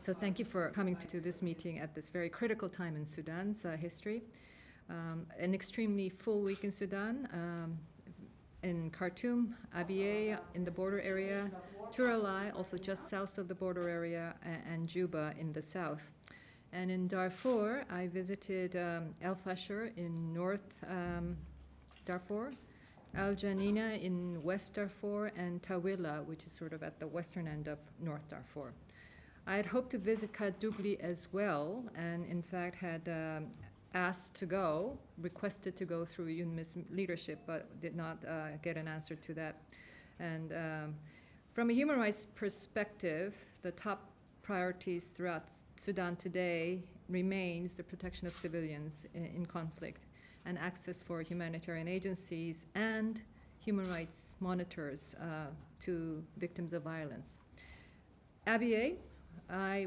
So thank you for coming to this meeting at this very critical time in Sudan's history. An extremely full week in Sudan, in Khartoum, Abyei in the border area, Turalai, also just south of the border area, and Juba in the south. And in Darfur, I visited El Fasher in North Darfur, Al Janina in West Darfur, and Tawila, which is sort of at the western end of North Darfur. I had hoped to visit Kadugli as well, and in fact had asked to go, requested to go through UNMISS leadership, but did not get an answer to that. And from a human rights perspective, the top priorities throughout Sudan today remains the protection of civilians in conflict and access for humanitarian agencies and human rights monitors to victims of violence. Abyei,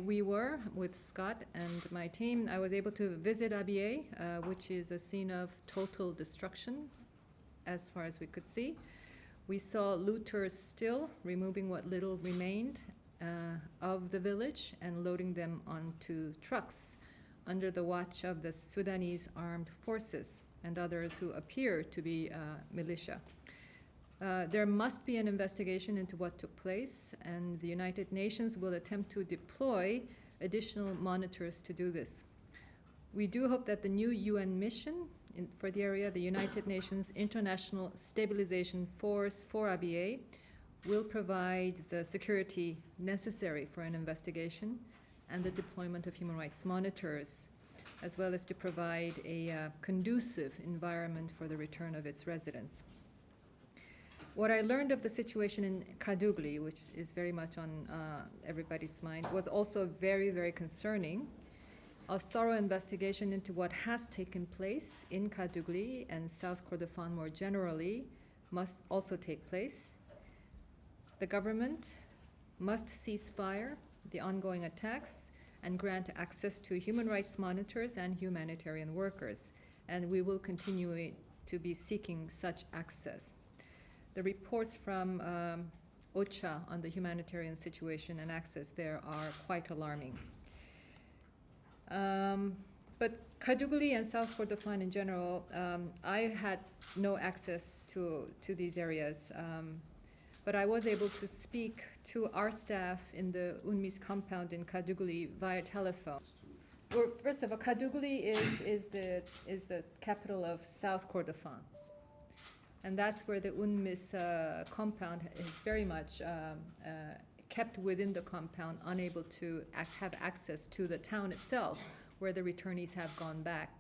we were with Scott and my team. I was able to visit Abyei, which is a scene of total destruction as far as we could see. We saw looters still removing what little remained of the village and loading them onto trucks under the watch of the Sudanese armed forces and others who appear to be militia. There must be an investigation into what took place, and the United Nations will attempt to deploy additional monitors to do this. We do hope that the new UN mission for the area, the United Nations International Stabilization Force for Abyei, will provide the security necessary for an investigation and the deployment of human rights monitors, as well as to provide a conducive environment for the return of its residents. What I learned of the situation in Kadugli, which is very much on everybody's mind, was also very, very concerning. A thorough investigation into what has taken place in Kadugli and South Kordofan more generally must also take place. The government must cease fire the ongoing attacks and grant access to human rights monitors and humanitarian workers, and we will continue to be seeking such access. The reports from OCHA on the humanitarian situation and access there are quite alarming. But Kadugli and South Kordofan in general, I had no access to these areas, but I was able to speak to our staff in the UNMISS compound in Kadugli via telephone. Well, first of all, Kadugli is the capital of South Kordofan. And that's where the UNMISS compound is very much kept within the compound, unable to have access to the town itself, where the returnees have gone back.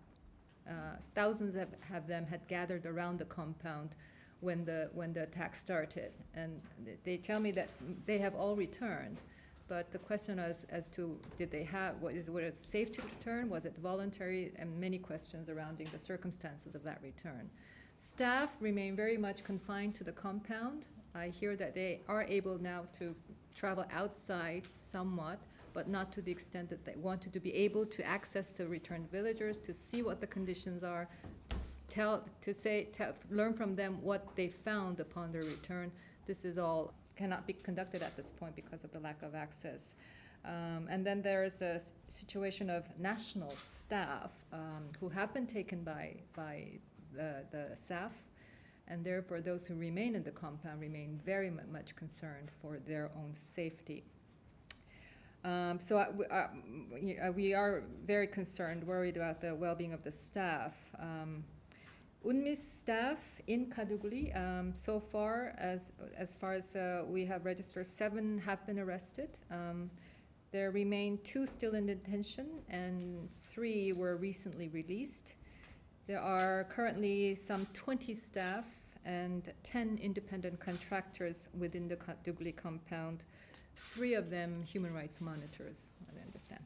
Thousands of them had gathered around the compound when the attack started, and they tell me that they have all returned. But the question is as to did they have, was it safe to return? Was it voluntary? And many questions surrounding the circumstances of that return. Staff remain very much confined to the compound. I hear that they are able now to travel outside somewhat, but not to the extent that they wanted to be able to access the returned villagers, to see what the conditions are, learn from them what they found upon their return. This is all cannot be conducted at this point because of the lack of access. And then there is the situation of national staff who have been taken by the SAF, and therefore those who remain in the compound remain very much concerned for their own safety. So we are very concerned, worried about the well-being of the staff. UNMISS staff in Kadugli, so far as we have registered, 7 have been arrested. There remain 2 still in detention, and 3 were recently released. There are currently some 20 staff and 10 independent contractors within the Kadugli compound, 3 of them human rights monitors, I understand.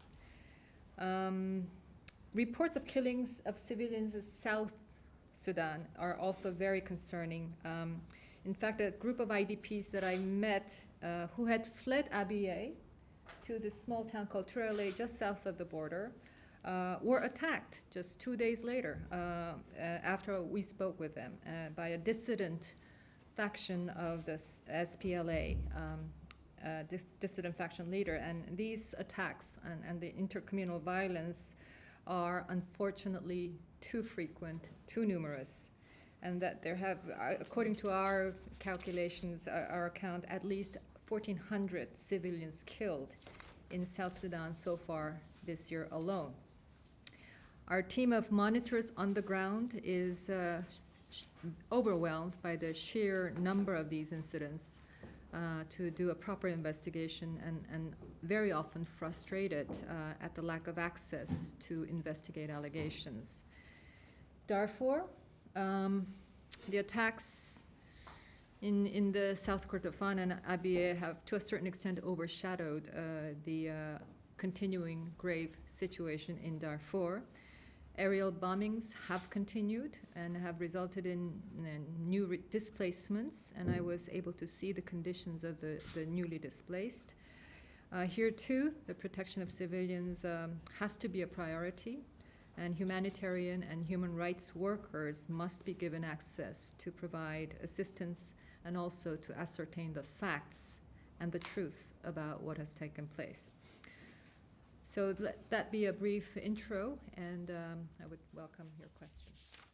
Reports of killings of civilians in South Sudan are also very concerning. In fact, a group of IDPs that I met who had fled Abyei to this small town called Turale, just south of the border, were attacked just 2 days later after we spoke with them by a dissident faction of the SPLA. dissident faction leader. And these attacks and the intercommunal violence are unfortunately too frequent, too numerous, and that there have, according to our calculations, our account, at least 1,400 civilians killed in South Sudan so far this year alone. Our team of monitors on the ground is overwhelmed by the sheer number of these incidents to do a proper investigation, and very often frustrated at the lack of access to investigate allegations. Darfur, the attacks in the South Kordofan and Abyei have to a certain extent overshadowed the continuing grave situation in Darfur. Aerial bombings have continued and have resulted in new displacements, and I was able to see the conditions of the newly displaced. Here too, the protection of civilians has to be a priority, and humanitarian and human rights workers must be given access to provide assistance and also to ascertain the facts and the truth about what has taken place. So let that be a brief intro, and I would welcome your questions.